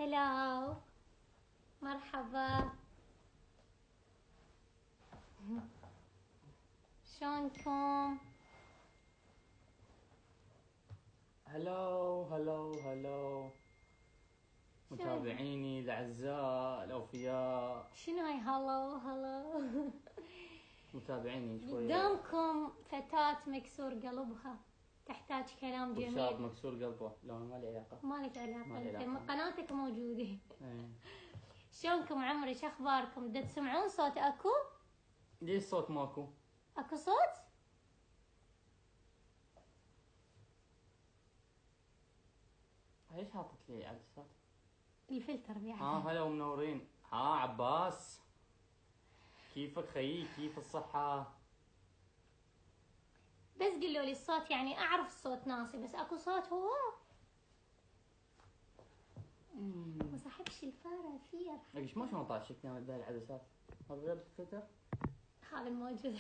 هلاو، مرحبا، شلونكم؟ هلو هلو هلو متابعيني الاعزاء الاوفياء. شنو هاي هلو؟ متابعيني شويه. قدامكم فتاة مكسور قلبها تحتاج كلام وشاب جميل. مكسور قلبه. لا ما لي علاقه. ما لك علاقة، ما لي انت علاقة. قناتك موجودة. ايه. شلونكم عمري؟ شو اخباركم؟ دا تسمعون صوت اكو؟ ليش الصوت ماكو؟ اكو صوت؟ ايش حاطط لي عدسات؟ الفلتر بعد. هلا ومنورين. عباس، كيفك خيي؟ كيف الصحه؟ بس قلوا لي الصوت، يعني اعرف الصوت ناسي، بس اكو صوت هو؟ ما صاحبش الفارة ايش ما شلون طاشك نعمل بهاي العدسات؟ هذا غير الفلتر؟ هذا الموجود.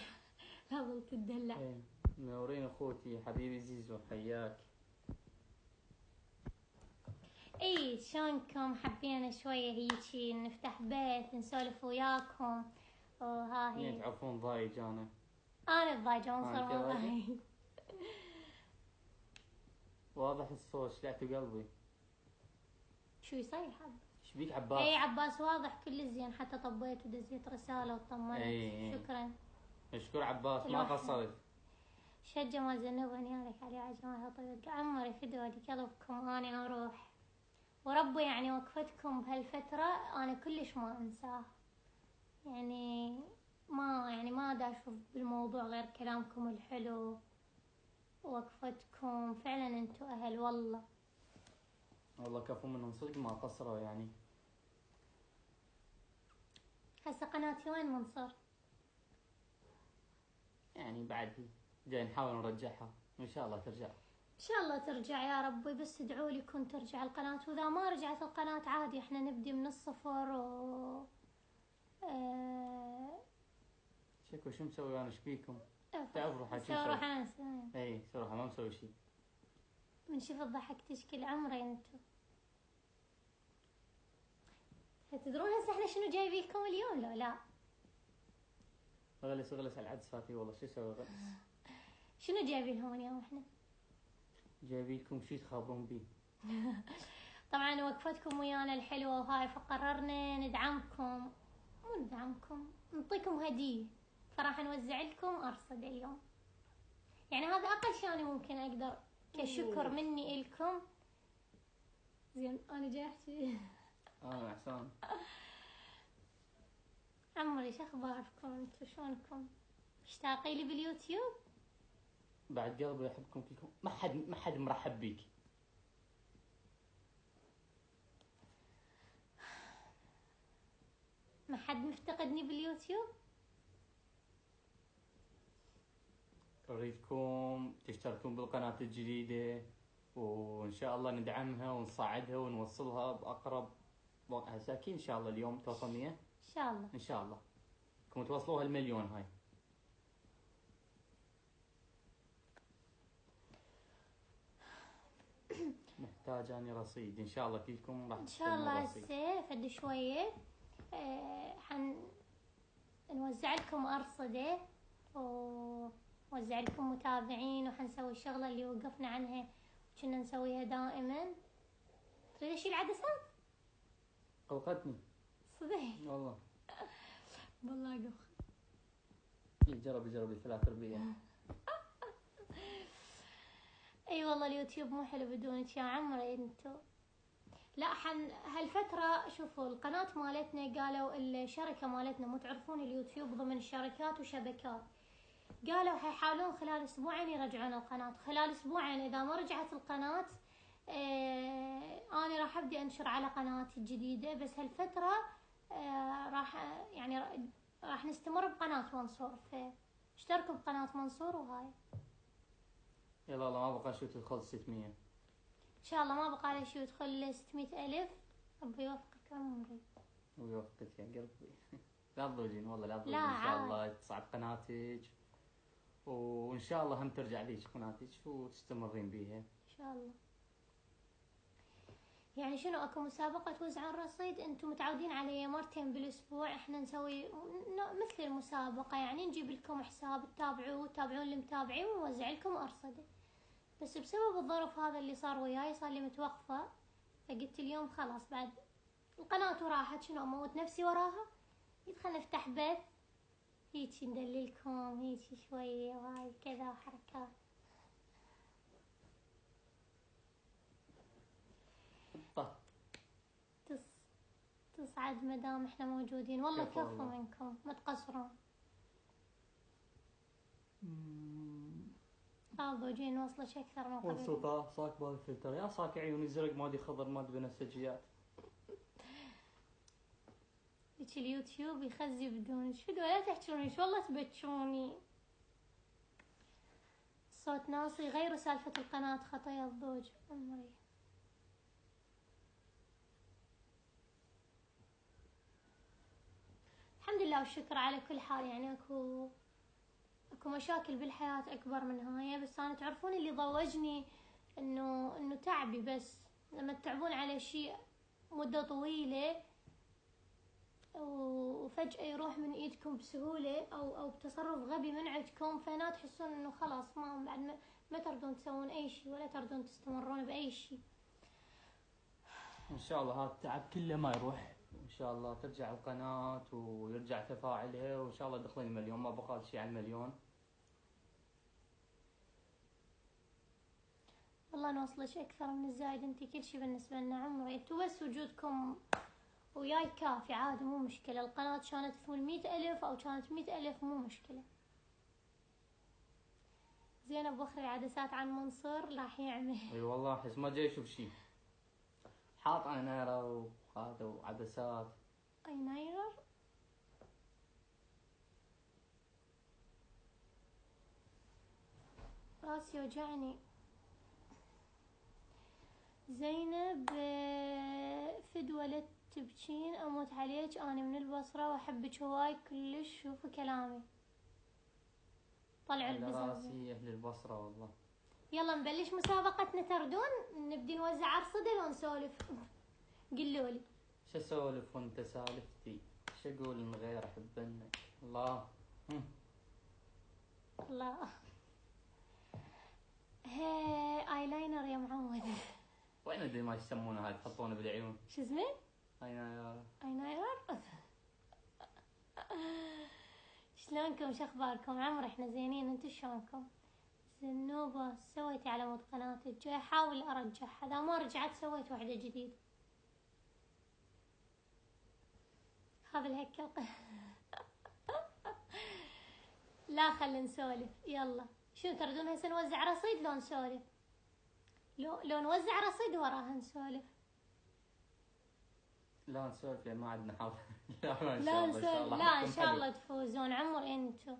لا ظل تدلع. ايه. منورين اخوتي حبيبي زيزو، حياك. اي شلونكم؟ حبينا شوية هيجي نفتح بيت نسولف وياكم، وهاهي. يعني تعرفون ضايج انا. انا الضايجة منصر أنت والله. ضايجة؟ واضح الصوت، شلعتوا قلبي. شو يصير حب؟ ايش بيك عباس؟ اي عباس واضح كل زين، حتى طبيت ودزيت رسالة وطمنت. اي. شكرا. مشكور عباس، ما الواحد. قصرت. شد جمال زنبني عليك علي عجمالها طيب عمري فدوى قلبكم. اني اروح وربي، يعني وقفتكم بهالفترة انا كلش ما انساه. يعني ما دا اشوف بالموضوع غير كلامكم الحلو، وقفتكم فعلا انتو اهل والله. والله كفو منهم صدق، ما قصروا يعني. هسه قناتي وين منصر؟ يعني بعد جاي نحاول نرجعها، ان شاء الله ترجع. ان شاء الله ترجع يا ربي، بس ادعوا لي كون ترجع القناة، واذا ما رجعت القناة عادي احنا نبدي من الصفر شكو شو مسوي انا؟ ايش بيكم؟ تعرف روحك شو سوي مسوي؟ روحنا اي سوي روحه ما مسوي شيء. من شوف الضحك تشكل عمري انتو. تدرون هسه احنا شنو جايبيكم اليوم لو لا؟ غلس على العدس فاتي والله. شو اسوي غلس؟ شنو جايبينهم اليوم احنا؟ جايبين لكم شيء تخابرون بيه. طبعا وقفتكم ويانا الحلوة وهاي، فقررنا ندعمكم، مو ندعمكم، نعطيكم هدية، فراح نوزع لكم أرصدة اليوم. يعني هذا أقل شيء أنا ممكن أقدر كشكر مني إلكم. زين أنا جاي أحكي. احسن. عمري شو أخباركم انتو؟ شلونكم؟ مشتاقين لي باليوتيوب؟ بعد قلبي يحبكم كلكم، ما حد مرحب بيك. ما حد مفتقدني باليوتيوب؟ اريدكم تشتركون بالقناة الجديدة، وان شاء الله ندعمها ونصعدها ونوصلها باقرب وقت. هسه اكيد ان شاء الله اليوم توصل 100 إن شاء الله. ان شاء الله. انكم توصلوها المليون هاي. محتاج اني رصيد، ان شاء الله كلكم راح إن شاء الله رصيد. هسه فد شوية نوزع لكم أرصدة، ووزع لكم متابعين، وحنسوي الشغلة اللي وقفنا عنها وكنا نسويها دائما. تريد اشيل العدسات؟ قلقتني صدق والله. والله قف. جرب الثلاث اربيع. اي والله اليوتيوب مو حلو بدونك يا عمري انتو. لا هالفترة شوفوا القناة مالتنا قالوا الشركة مالتنا، مو تعرفون اليوتيوب ضمن شركات وشبكات، قالوا حيحاولون خلال اسبوعين يرجعون القناة. خلال اسبوعين اذا ما رجعت القناة انا راح ابدي انشر على قناتي الجديدة، بس هالفترة راح يعني راح نستمر بقناة منصور، فاشتركوا بقناة منصور وهاي. يلا الله ما بقى شو تدخل 600 ان شاء الله ما بقى له شيء يدخل 600,000. ربي يوفقك عمري. ويوفقك يا قلبي. لا تضوجين والله، لا تضوجين. لا ان شاء عاد. الله تصعد قناتك، وان شاء الله هم ترجع ليش قناتك وتستمرين بيها. ان شاء الله. يعني شنو اكو مسابقة توزعون رصيد؟ انتم متعودين عليه مرتين بالاسبوع، احنا نسوي مثل المسابقة، يعني نجيب لكم حساب تتابعوه، تتابعون المتابعين، ونوزع لكم ارصدة. بس بسبب الظرف هذا اللي صار وياي، صار لي متوقفة، فقلت اليوم خلاص بعد القناة وراحت، شنو اموت نفسي وراها؟ يدخل نفتح بث هيجي ندللكم هيجي شوية وهاي كذا وحركات. طيب تصعد مدام احنا موجودين، والله كفو كفو والله. منكم، ما تقصرون. زوجين نوصلش اكثر من قبل. مبسوطة صاك بالفلتر يا صاك عيوني زرق مادي خضر مادي بنفسجيات. هيك اليوتيوب يخزي بدون شو لا تحجوني، شو والله تبكوني. صوت ناصي، غيروا سالفة القناة، خطايا الزوج عمري. الحمد لله والشكر على كل حال، يعني اكو مشاكل بالحياة اكبر من هاي، بس انا تعرفون اللي ضوجني انه تعبي، بس لما تتعبون على شيء مدة طويلة وفجأة يروح من ايدكم بسهولة او بتصرف غبي من عندكم، فهنا تحسون انه خلاص ما بعد ما تردون تسوون اي شيء ولا تردون تستمرون باي شيء. ان شاء الله هذا التعب كله ما يروح، ان شاء الله ترجع القناة ويرجع تفاعلها، وان شاء الله دخلين المليون، ما بقى شيء على المليون. والله نوصلش اكثر من الزايد، انتي كل شيء بالنسبة لنا عمري، انتو بس وجودكم وياي كافي عادي، مو مشكلة. القناة كانت تفول 100,000 او كانت 100,000 مو مشكلة. زينب بخري عدسات عن منصور راح يعمل. اي والله احس ما جاي اشوف شيء، حاط انيرة وهذا وعدسات. اينايرر. راسي وجعني. زينب فدوة لا تبكين، اموت عليك، انا من البصرة واحبك هواي كلش، شوفوا كلامي. طلعوا على البزازة. راسي اهل البصرة والله. يلا نبلش مسابقتنا، تردون نبدي نوزع ارصدة لو نسولف؟ قلولي. شو اسولف وانت سالفتي؟ شو اقول من غير احبنك؟ الله. الله. هي ايلاينر يا معود. وين ادري ما يسمونه هاي تحطونه بالعيون؟ شو اسمه؟ ايناير. شلونكم، شو اخباركم عمر؟ احنا زينين، انتو شلونكم؟ زنوبة سويتي على مود قناتك، جاي احاول ارجعها، اذا ما رجعت سويت واحدة جديدة. هذا الهكل. لا خلينا نسولف، يلا شو تردون هسه نوزع رصيد لو نسولف؟ لو نوزع رصيد وراها نسولف. لا نسولف لان ما عندنا حظ. لا ان لا شاء الله نسولف، لا ان شاء حلو. الله تفوزون عمر انتو.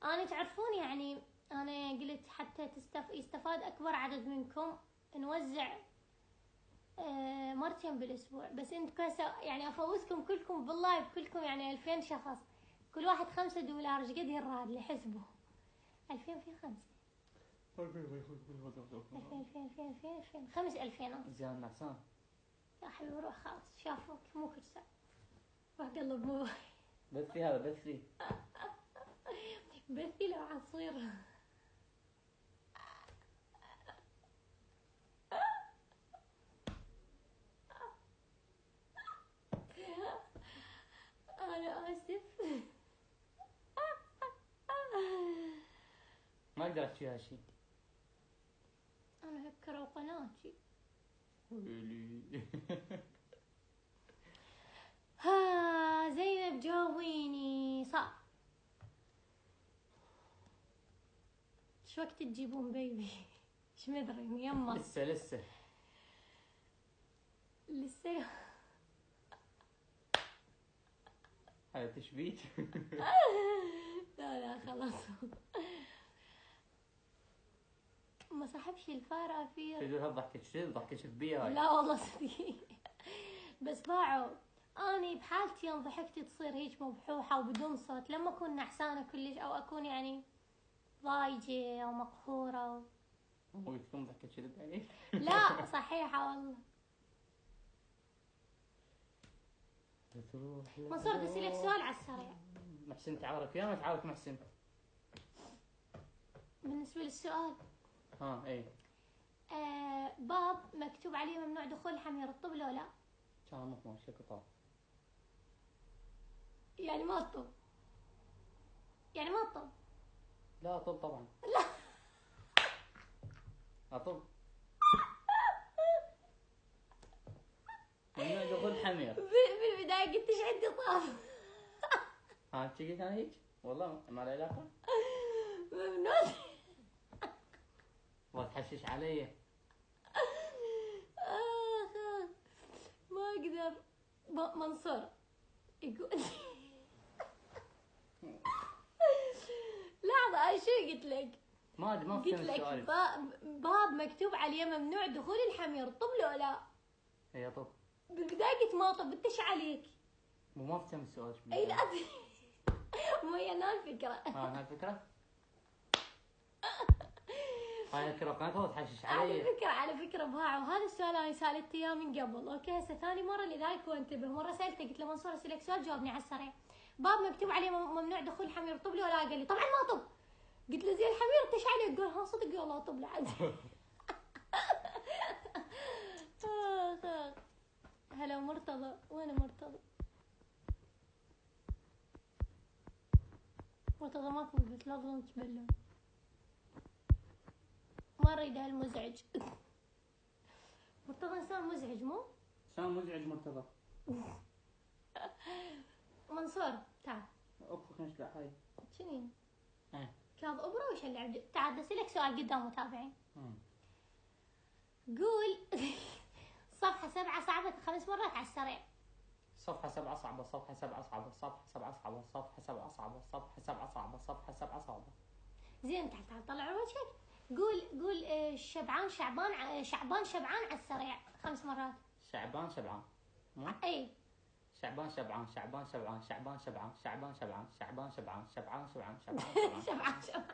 انا تعرفون يعني انا قلت حتى يستفاد اكبر عدد منكم، نوزع مرتين بالاسبوع، بس انتم يعني افوزكم كلكم باللايف كلكم، يعني 2000 شخص، كل واحد $5، ايش قد يراد لي حسبوا؟ 2000 في 5 2000 5000 زين نعسان. يا حبيبي روح خلاص، شافوك مو كل ساعة، روح قلب موي. بثي هذا بثي. بثي لو عصير. انا اسف. ما اقدر احكي هالشيء. انا هكروا قناتي. ويلي. ها زينب جاوبيني صح، شو وقت تجيبون بيبي؟ ايش مدري يما. لسه لسه. هاي تشبيك. لا خلاص. ما صاحبش الفرافير. شو ضحكت شو ضحكت بيها هاي؟ لا والله صدقي. بس باعوا. اني بحالتي يوم ضحكتي تصير هيك مبحوحه وبدون صوت، لما اكون نحسانه كلش او اكون يعني ضايجه او مقهوره مو قلت لكم ضحكت شو بعيد؟ لا صحيحه والله. منصور بسألك سؤال على السريع. محسن تعارف يا ما تعارف محسن؟ بالنسبة للسؤال اي. باب مكتوب عليه ممنوع دخول الحمير، الطب لو لا؟ كان مطمئن شكل طاب. يعني ما الطب، يعني ما الطب. لا طب طبعا. لا اطب. ممنوع دخول حمير. بالبداية قلت ايش عندي طاب. تجي كان هيك والله ما له علاقة. ممنوع. وتحشش علي. ما اقدر. منصور يقول لحظة شو قلت لك؟ ما ادري ما قلت فهمت لك سؤالك. باب مكتوب عليه ممنوع دخول الحمير، طب لو لا؟ هي طب. بالبداية قلت ما طب، انت ايش عليك؟ ما فهمت سؤالك. اي لا مو هي هنا الفكرة. هاي الفكرة. هاي الفكرة كانت وتحشش على علي. فكرة على فكرة باع، وهذا السؤال انا سالته اياه من قبل، اوكي هسه ثاني مرة لذلك هو انتبه. مرة سالته قلت له منصور اسالك سؤال جاوبني على السريع. باب مكتوب عليه ممنوع دخول الحمير، طب لي ولا؟ قال لي طبعا ما طب. قلت له زين الحمير انت ايش عليك؟ قال ها صدق والله طب لعد. هلا مرتضى، وين مرتضى؟ مرتضى ماكو بالبيت، لا تظن تبلون. ما اريد هالمزعج. مرتضى انسان مزعج مو؟ انسان مزعج مرتضى. منصور تعال. اخك نشلع هاي. شنين؟ ايه. كاظ ابره وش اللعب؟ تعال بدي اسالك سؤال قدام متابعين. قول صفحة 7 صعبة 5 مرات على السريع. صفحة 7 صعبة، صفحة 7 صعبة، صفحة 7 صعبة، صفحة 7 صعبة، صفحة 7 صعبة، صفحة 7 صعبة. زين تعال تعال طلع وجهك. قول شبعان شعبان شبعان على السريع 5 مرات. شعبان شبعان. اي. شعبان شبعان، شعبان شبعان، شعبان شبعان، شعبان شبعان، شعبان شبعان، شبعان شبعان، شبعان شبعان شبعان.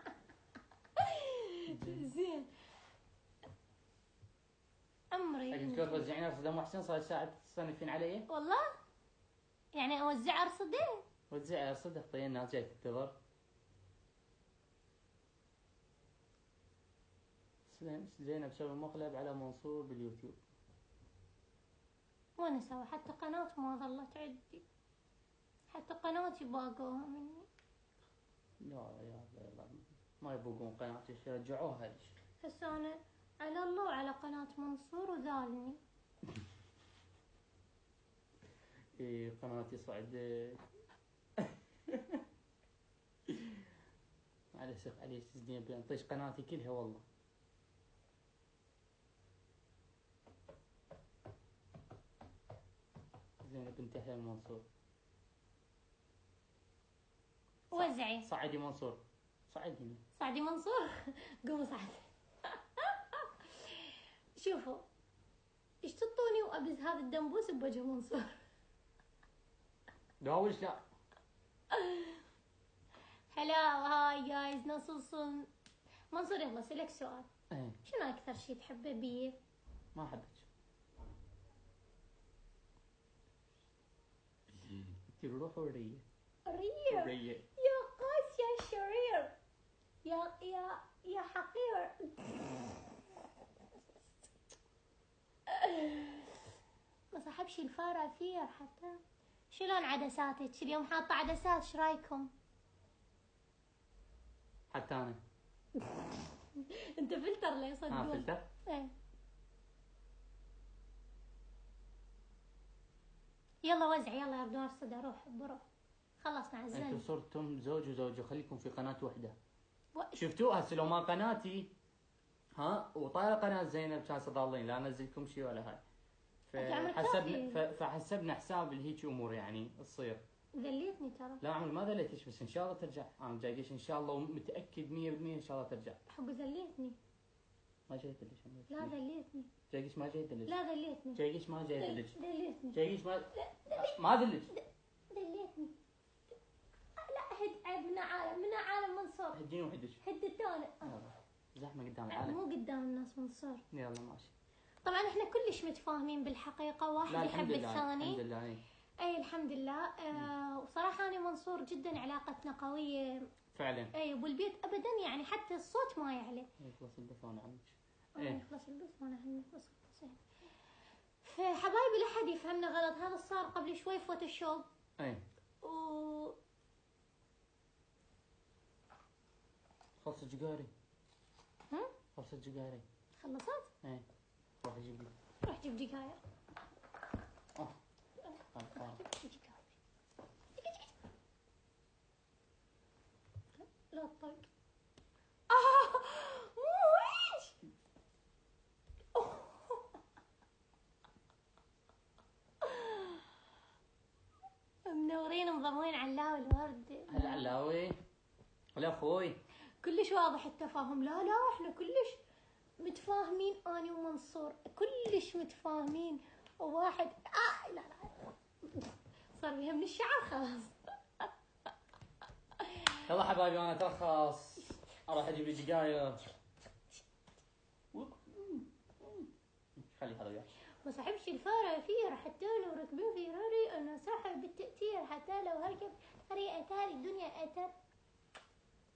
زين عمري. قلت له توزعين ارصده محسن، صار ساعة تصنفين علي. والله يعني اوزع ارصده. وزعي ارصده طيب الناس جاي تنتظر. زينب سوي مقلب على منصور باليوتيوب. وانا اسوي حتى قناة ما ظلت عندي، حتى قناتي باقوها مني. لا يلا ما يبوقون قناتي، رجعوها ليش؟ هسه انا على الله وعلى قناة منصور وذالني. ايه قناتي صعدت. معلش عليش زين بنطيش قناتي كلها والله. زينب بنت يحيى المنصور. وزعي. صعدي منصور. صعدي. صعدي منصور. قوم صعد. شوفوا ايش تطوني وابز هذا الدنبوس بوجه منصور. داوش لا. هلا هاي جايز نصوصون. منصور يلا اسالك سؤال. ايه. شنو اكثر شيء تحبه بيه؟ ما احبك. تروح وريه. ريه. يا قاس يا شرير. يا حقير. ما صاحبش الفارة فيه حتى. شلون عدساتك اليوم؟ حاطة عدسات، ايش رايكم؟ حتى انا. انت فلتر ليه صدق؟ فلتر؟ ايه. يلا وزع يلا يردون ارصد. روح بروح خلصنا عزلنا. انتم صرتم زوج وزوجة، خليكم في قناة وحدة. شفتوا هسه لو ما قناتي وطايره قناة زينب كان ضالين لا انزلكم شيء ولا هاي. فحسبنا حساب لهيك امور يعني تصير. ذليتني ترى. لا عمري ما ذليتش، بس ان شاء الله ترجع. انا جايش ان شاء الله ومتاكد 100% ان شاء الله ترجع. حبي ذليتني. ما جاي تدلج. لا ذليتني. جايش ما جاي تدلج. لا ذليتني. جايش ما جاي تدلج. ذليتني. جايش ما دلج. ذليتني. لا هد من عالم منصور. هديني وحدك. هدت انا. زحمه قدام العالم. مو قدام الناس منصور. يلا ماشي. طبعا احنا كلش متفاهمين بالحقيقه، واحد يحب الثاني. الحمد لله. اي الحمد لله. وصراحة انا منصور جدا علاقتنا قوية. فعلا. اي والبيت ابدا يعني حتى الصوت ما يعلى. يخلص الدفون عنك. يخلص البث وانا عنك. فحبايبي لا حد يفهمنا غلط، هذا صار قبل شوي فوتوشوب. اي. و خلص الجقاري. هم؟ خلص الجقاري. خلصت؟ اي. روح جيب لي. روح جيب دقايق. لا تطق. مو ويش. منورين مضمين علاوي الورد. هلا علاوي. ولا اخوي. كلش واضح التفاهم. لا احنا كلش متفاهمين اني ومنصور، كلش متفاهمين. وواحد لا صار بيها من الشعر خلاص. يلا حبايبي انا ترخص اروح اجيب لي دقايق. خلي هذا وياك. ما صاحبش الفارة حتى لو ركبين في راري انا صاحب بالتأثير، حتى لو هركب راري اتاري الدنيا اتر.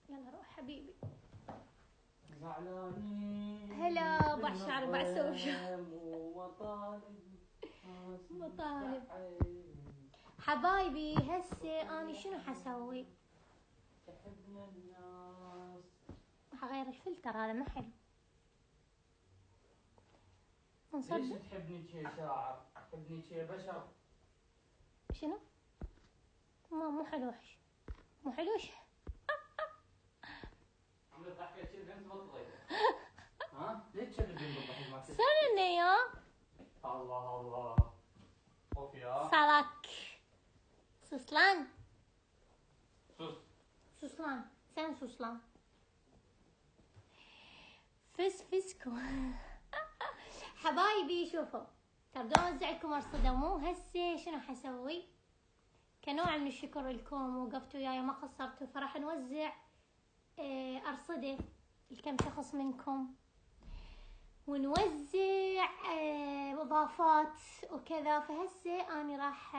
يلا روح حبيبي. زعلانين. هلا بعشر بعسوش. مطالب. حبايبي هسه اني شنو حسوي؟ تحبنا الناس. حغير الفلتر هذا ما حلو. ليش تحبني شي شاعر؟ تحبني شي بشر؟ شنو؟ مو حلوش. مو حلوش. عمرك حكيت شي بنت بطلي. ها؟ ليش تشذبين بالضحك ما تسمع؟ سنني يا الله خوف يا صالك سوسلان. سوسلان. سن سوسلان فسكو. حبايبي شوفوا، تبدون اوزعكم ارصده. مو هسه شنو حسوي كنوع من الشكر لكم، وقفتوا وياي ما قصرتوا، فراح نوزع ارصده لكم شخص منكم، ونوزع اضافات وكذا. فهسه اني راح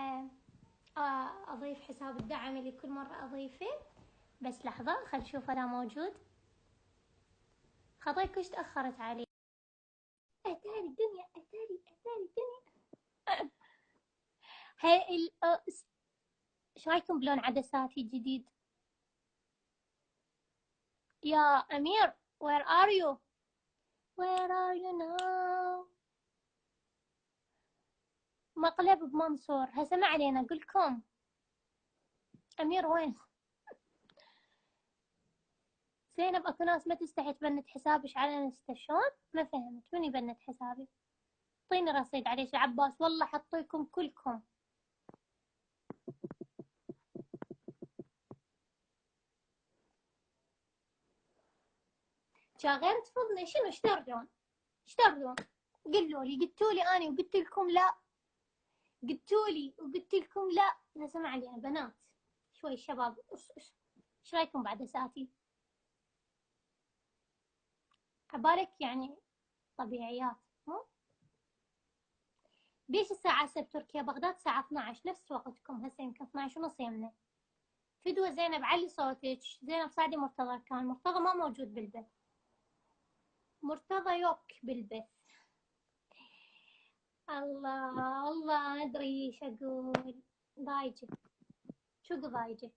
اضيف حساب الدعم اللي كل مره اضيفه. بس لحظه خل نشوف هذا موجود. خطيك كش تاخرت علي. اتاري الدنيا اتاري الدنيا. هاي ايش رايكم بلون عدساتي الجديد يا امير؟ where are you now؟ مقلب بمنصور. هسه ما علينا اقولكم. امير وين؟ زينب اكو ناس ما تستحي تبنت حسابش على انستا. شلون؟ ما فهمت. من يبنت حسابي؟ اعطيني رصيد عليش عباس والله حطيكم كلكم. جا غير تفضني. شنو ايش تردون؟ قلولي قلتولي اني وقلت لكم لا. قلتولي وقلت لكم لا. هسه ما علينا بنات شوي شباب. ايش رايكم بعدساتي؟ عبالك يعني طبيعيات مو؟ بيش الساعة هسه بتركيا بغداد الساعة 12 نفس وقتكم. هسه يمكن 12 ونص يمنا. فدوة زينب علي صوتك. زينب صعدي. مرتضى كان. مرتضى ما موجود بالبث. مرتضى يوك بالبث. الله ما ادري ايش اقول. ضايجة. شو ضايجة؟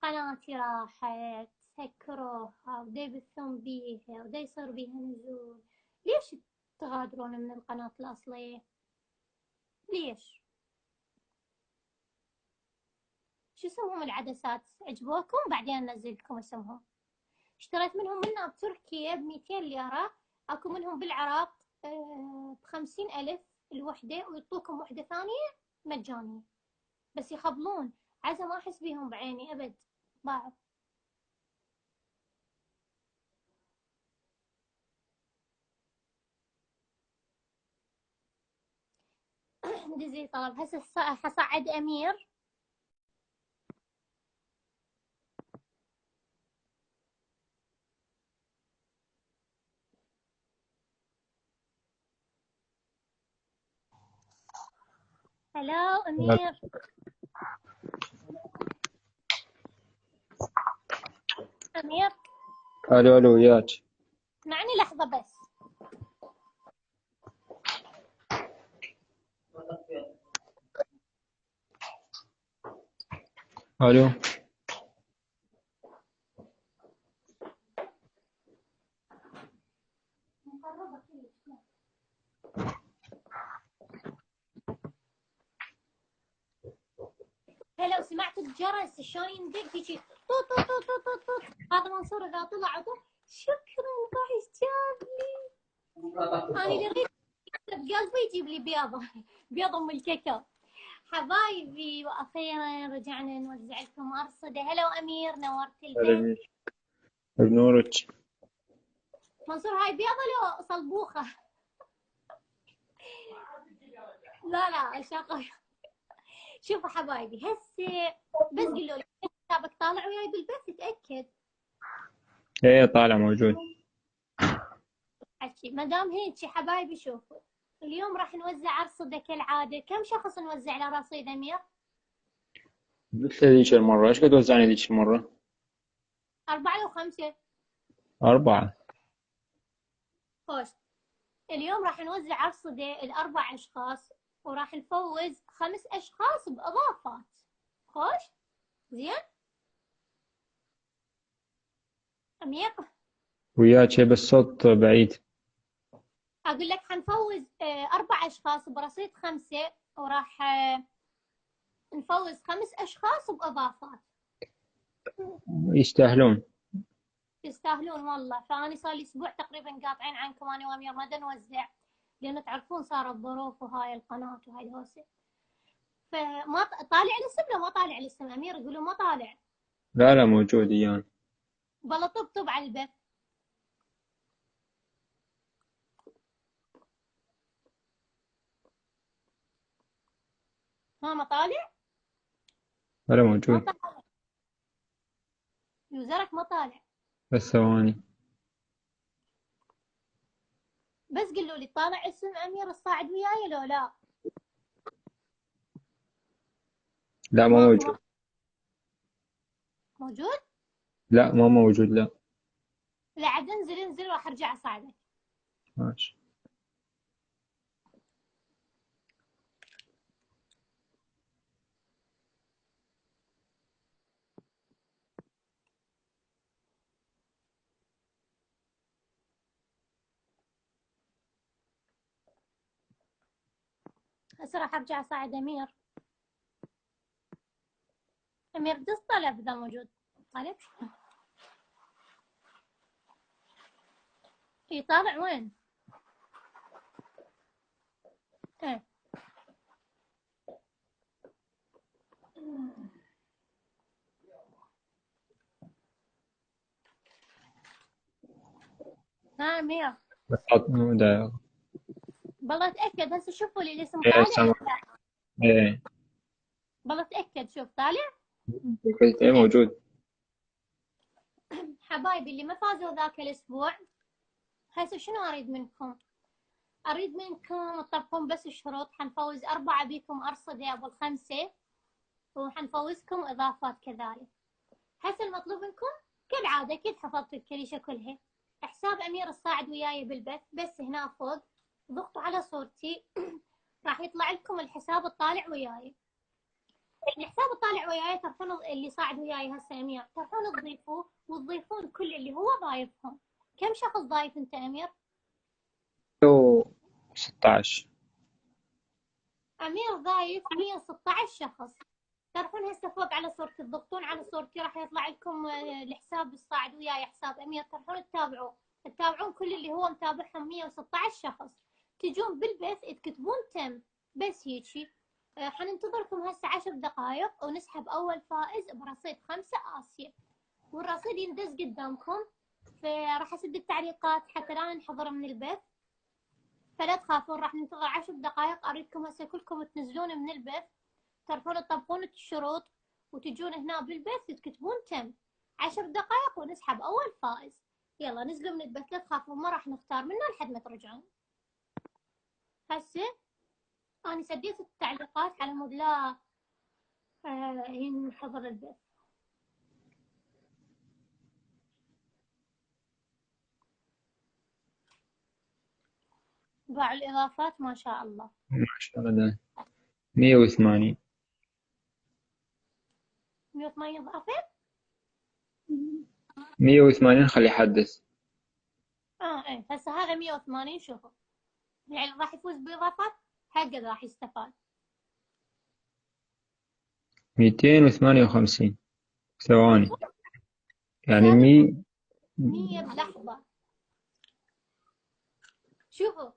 قناتي راحت سكروها ودا يبثون بيها ودا يصير بيها نزول. ليش تغادرون من القناة الأصلية؟ ليش؟ شو اسمهم العدسات؟ عجبوكم؟ بعدين انزلكم اسمهم. اشتريت منهم بتركيا ب200 ليرة. اكو منهم بالعراق ب50,000 الوحدة، ويعطوكم وحدة ثانية مجانية. بس يخبلون. عسى ما احس بيهم بعيني ابد. ضاعوا. دزي طلب. هسه حصعد امير. هلا أمير. أمير الو الو وياك. اسمعني لحظة بس. الو هلا، وسمعت الجرس شلون يندق هيجي طوط طوط طوط طوط طوط. هذا منصور إذا طلع شكرا فايز جاب لي. أنا اللي أريد بقلبي يجيب لي بيضة بيضة أم الكيكو. حبايبي وأخيرا رجعنا نوزع لكم أرصدة. هلا وأمير، نورت البيت. بنورك. منصور هاي بيضة لو صلبوخة؟ لا شغل. شوفوا حبايبي هسه بس قولوا لي حسابك طالع وياي بالبث تأكد. ايه طالع موجود. حكي ما دام هيك حبايبي. شوفوا اليوم راح نوزع أرصدة كالعادة. كم شخص نوزع له رصيد أمير؟ مثل ذيك المرة، ايش قد وزعني ذيك المرة؟ 4 أو 5؟ 4. خوش. اليوم راح نوزع أرصدة ل4 أشخاص، وراح نفوز 5 أشخاص بإضافات. خوش زين أمير؟ وياك بس الصوت بعيد. أقول لك حنفوز 4 أشخاص برصيد 5، وراح نفوز 5 أشخاص بإضافات. يستاهلون. يستاهلون والله. فأنا صار لي أسبوع تقريبا قاطعين عنكم أنا وأمير ما نوزع، لأن تعرفون صارت ظروف وهاي القناة وهاي الهوسة. فما طالع الاسم لو ما طالع الاسم أمير يقولوا ما طالع. لا لا موجود ايان. بلا طب على البث. ما طالع. ولا ما موجود. طالع يوزرك ما طالع. بس ثواني. بس قولوا لي طالع اسم أمير الصاعد وياي لو لا؟ لا ما ماكو موجود. موجود. لا ما موجود لا. لا عاد انزل راح ارجع اصعدك. ماشي. هسه راح ارجع اصعد امير. امير دز طلب اذا موجود. طالع. اي طالع وين؟ ايه ها امير. بس ده. بالله اتاكد هسه شوفوا لي الاسم ايه طالع سامع. لو لا. ايه بالله اتاكد شوف طالع. قلت ايه موجود. حبايبي اللي ما فازوا ذاك الاسبوع، هسه شنو اريد منكم؟ اريد منكم تطبقون بس الشروط. حنفوز 4 بيكم ارصده ابو ال5، وحنفوزكم اضافات كذلك. هسه المطلوب منكم كالعاده اكيد حفظتوا الكليشه كلها. حساب امير الصاعد وياي بالبث، بس هنا فوق ضغطوا على صورتي راح يطلع لكم الحساب الطالع وياي. الحساب الطالع وياي تروحون اللي صاعد وياي هسه امير تروحون تضيفوه وتضيفون كل اللي هو ضايفهم. كم شخص ضايف انت امير؟ 16. امير ضايف 116 شخص. تروحون هسه فوق على صورتي، تضغطون على صورتي راح يطلع لكم الحساب الصاعد وياي حساب امير. تروحون تتابعون كل اللي هو متابعهم 116 شخص. تجون بالبث تكتبون تم بس هيجي. حننتظركم هسه 10 دقائق ونسحب اول فائز برصيد 5 آسيا، والرصيد يندز قدامكم. فراح اسد التعليقات حتى لا ننحضر من البث، فلا تخافون. راح ننتظر 10 دقائق. اريدكم هسه كلكم تنزلون من البث، تروحون تطبقون الشروط وتجون هنا بالبث تكتبون تم. 10 دقائق ونسحب اول فائز. يلا نزلوا من البث لا تخافون، ما راح نختار منه لحد ما ترجعون. هسه أنا سديت التعليقات على مود لا ينحضر البث. باعوا الإضافات ما شاء الله. ما شاء الله. 180. 180 إضافة. 180 خلي يحدث. إيه هسه هذا 180. شوفوا يعني راح يفوز بإضافات هكذا راح يستفاد. 258 ثواني، يعني 100 بلحظة. شوفوا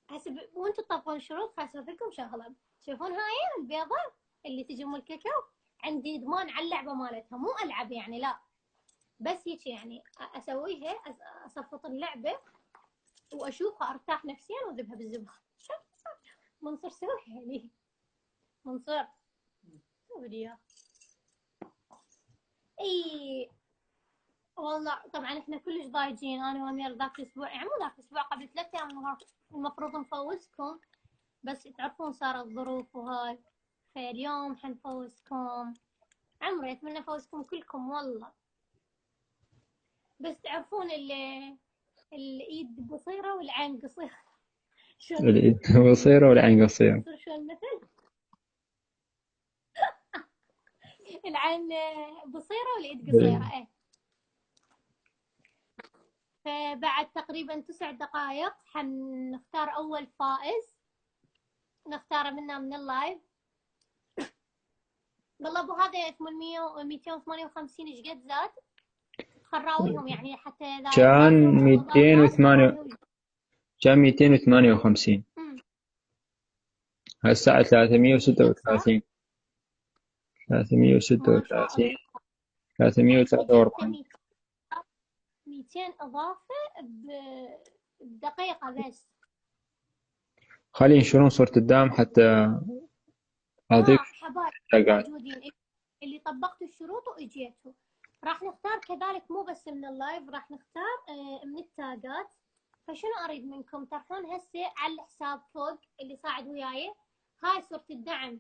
هسه وانتم تطبقون الشروط راح اسوي لكم شغلة. تشوفون هاي البيضة اللي تجي ام الكاكاو، عندي ادمان على اللعبة مالتها، مو العب يعني لا، بس هيك يعني اسويها، اصفط اللعبة واشوفها ارتاح نفسيا واذبها بالزبدة. منصور سويها لي. منصور سوي لي اياه. اي والله طبعا احنا كلش ضايجين انا وامير ذاك الاسبوع، يعني مو ذاك الاسبوع، قبل 3 ايام المفروض نفوزكم، بس تعرفون صارت ظروف وهاي، فاليوم حنفوزكم. عمري اتمنى فوزكم كلكم والله، بس تعرفون الايد قصيرة والعين قصيرة. شلون الإيد قصيرة والعين قصيرة. شو المثل؟ العين قصيرة والايد قصيرة. ايه فبعد تقريبا 9 دقائق حنختار اول فائز، نختاره منا من اللايف. والله ابو هذا 800 و 258 ايش قد زاد؟ خراويهم يعني حتى اذا كان 208 كان 258 هسه 336 336 343. 200 اضافه بدقيقه بس. خلي ينشرون صورة الدعم حتى أضيف حبايب حلقات. موجودين اللي طبقتوا الشروط واجيتوا. راح نختار كذلك مو بس من اللايف، راح نختار من التاجات. فشنو اريد منكم تروحون هسه على الحساب فوق اللي صاعد وياي، هاي صورة الدعم،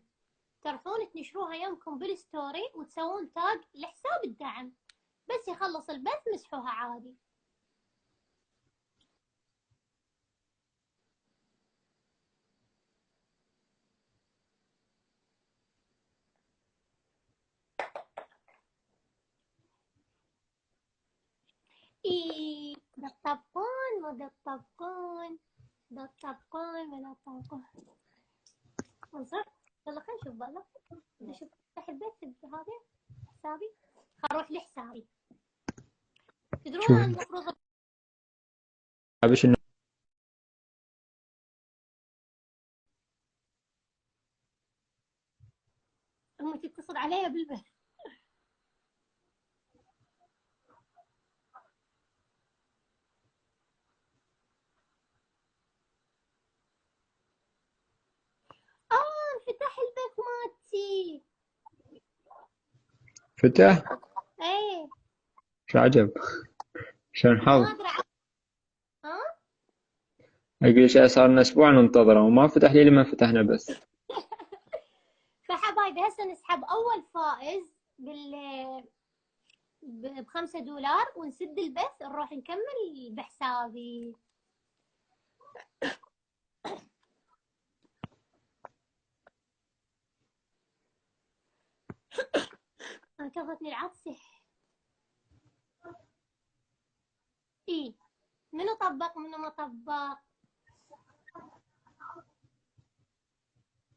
تروحون تنشروها يمكم بالستوري وتسوون تاج لحساب الدعم، بس يخلص البث مسحوها عادي. إيه دا الطبقون مو دا الطبقون، دا الطبقون ولا الطبقون. منصور يلا خلينا نشوف بالله، بدي اشوف افتح البيت هذا حسابي، اروح لحسابي. تدرون المفروض أبش إنه امي تتصل علي بالبث. انفتح البث مالتي. فتح. ايه شو عجب، شلون حظ. ما ادري أقول شيء صار لنا أسبوع ننتظره وما فتح لي لما فتحنا بس. فحبايبي هسه نسحب اول فائز $5 ونسد البث نروح نكمل بحسابي. انا كفتني العطسة. ايه منو طبق منو ما طبق؟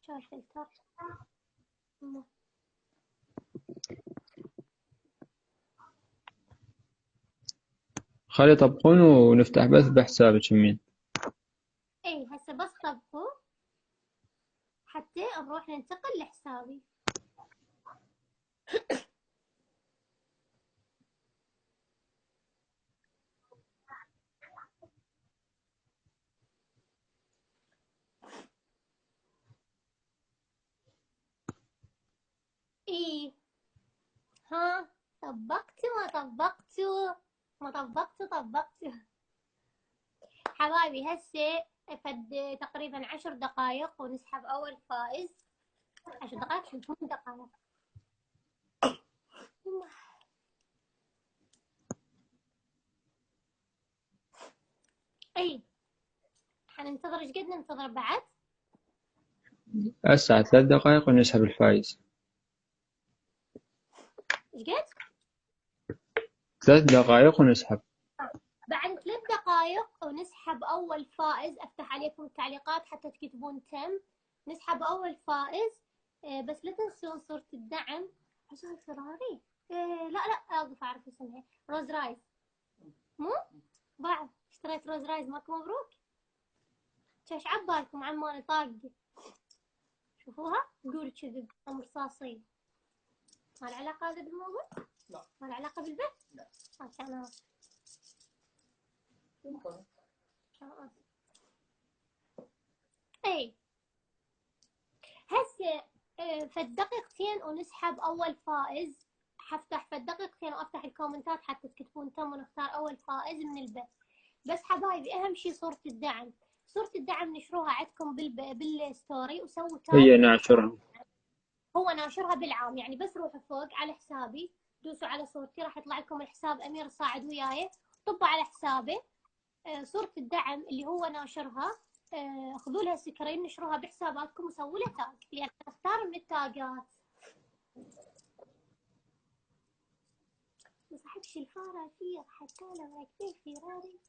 شو الفلتر؟ خلي يطبقون ونفتح بث بحسابك يمين. ايه هسه بس طبقوا حتى نروح ننتقل لحسابي. ايه ها طبقتوا ما طبقتوا؟ ما طبقتوا طبقتوا. حبايبي هسه فد تقريبا 10 دقائق ونسحب أول فائز. 10 دقائق شو 8 دقائق. اي حننتظر ايش قد ننتظر بعد؟ هسه 3 دقائق ونسحب الفايز. ايش قد؟ 3 دقائق ونسحب. بعد 3 دقائق ونسحب أول فائز. أفتح عليكم التعليقات حتى تكتبون تم. نسحب أول فائز. بس لا تنسون صورة الدعم. عشان فراري. لا أوقف أعرف اسمها. روز رايز. مو؟ بعد اشتريت روز رايز. ماكو مبروك؟ ايش عبالكم عماني طاقة؟ شوفوها؟ قولوا كذب أم رصاصية. ما له علاقة هذا بالموضوع؟ لا. ما له علاقة بالبث؟ لا. عشان اي هسه فد دقيقتين ونسحب اول فائز. حفتح فد دقيقتين وافتح الكومنتات حتى تكتبون تم ونختار اول فائز من البث. بس حبايبي اهم شي صورة الدعم. صورة الدعم نشروها عندكم بالستوري وسووا تاج. هي ناشرها. هو ناشرها بالعام يعني. بس روحوا فوق على حسابي دوسوا على صورتي راح يطلع لكم الحساب امير صاعد وياي. طبوا على حسابي صورة الدعم اللي هو ناشرها. خذوا لها سكرين نشروها بحساباتكم وسووا لها تاج. لان اختار من التاجات. ما صاحبش الفرافير حتى لو ركبت فراري.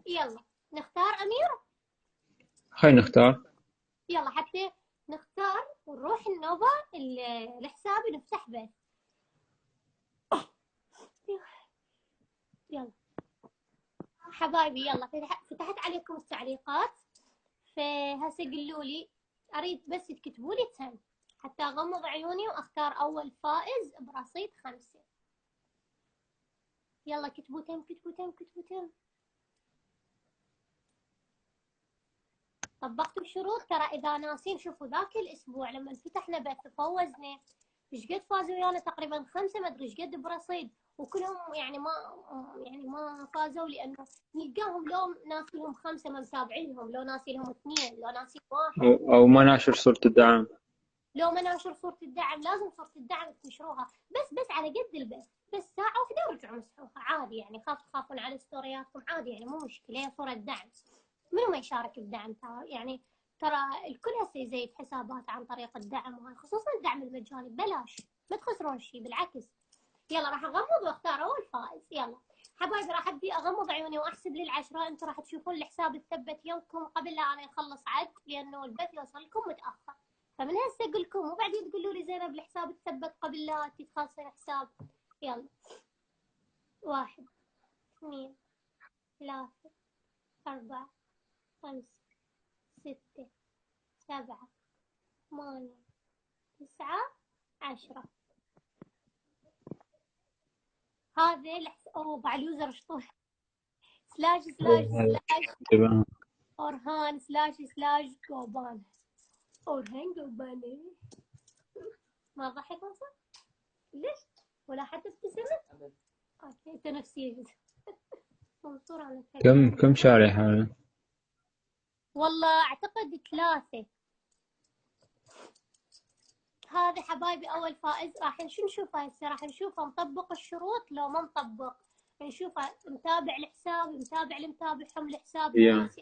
يلا نختار امير. خلينا نختار. يلا حتى نختار ونروح النوبة الحساب نفتح بث. يلا حبايبي يلا فتحت عليكم التعليقات. فهسه قولوا لي اريد بس تكتبوا لي تم حتى اغمض عيوني واختار اول فائز برصيد 5. يلا كتبوا تم كتبوا تم كتبوا تم. طبقتوا الشروط. ترى اذا ناسين شوفوا ذاك الاسبوع لما فتحنا بث فوزنا ايش قد فازوا ويانا تقريبا 5 ما ادري ايش قد برصيد. وكلهم يعني ما فازوا لانه نلقاهم لو ناسي لهم 5 ما متابعينهم. لو ناسي لهم 2 لو ناسي 1 أو ما ناشر صورة الدعم. لو ما ناشر صورة الدعم. لازم صورة الدعم تنشروها بس على قد البث. بس ساعة واحدة ورجعوا مسحوها عادي يعني. تخافون على ستورياتكم عادي يعني مو مشكلة. هي صورة دعم. منو ما يشارك بدعم يعني. ترى الكل هسه يزيد حسابات عن طريق الدعم وهاي خصوصا الدعم المجاني ببلاش. ما تخسرون شيء بالعكس. يلا راح اغمض واختار اول فائز. يلا حبايبي راح ابدي اغمض عيوني واحسب لل10. انتم راح تشوفون الحساب الثبت يومكم قبل لا انا يخلص عد لانه البث يوصل لكم متاخر. فمن هسه اقول لكم وبعدين تقولوا لي زينب الحساب الثبت قبل لا تخلصين الحساب. يلا 1 2 3 4 5 6 7 8 9 10. هذا اوه بعد اليوزر شطوح. سلاش أورهان سلاش قوبان. أورهان قوبانة. ما ضحك أصلا؟ ليش؟ ولا حتى ابتسمت؟ اوكي تنفسية. منصورة على كم شارح هذا؟ والله اعتقد 3. هذا حبايبي اول فائز. راح نشوفه هسه. راح نشوفه مطبق الشروط لو ما مطبق. نشوفه متابع الحساب متابع المتابعهم الحساب ناسي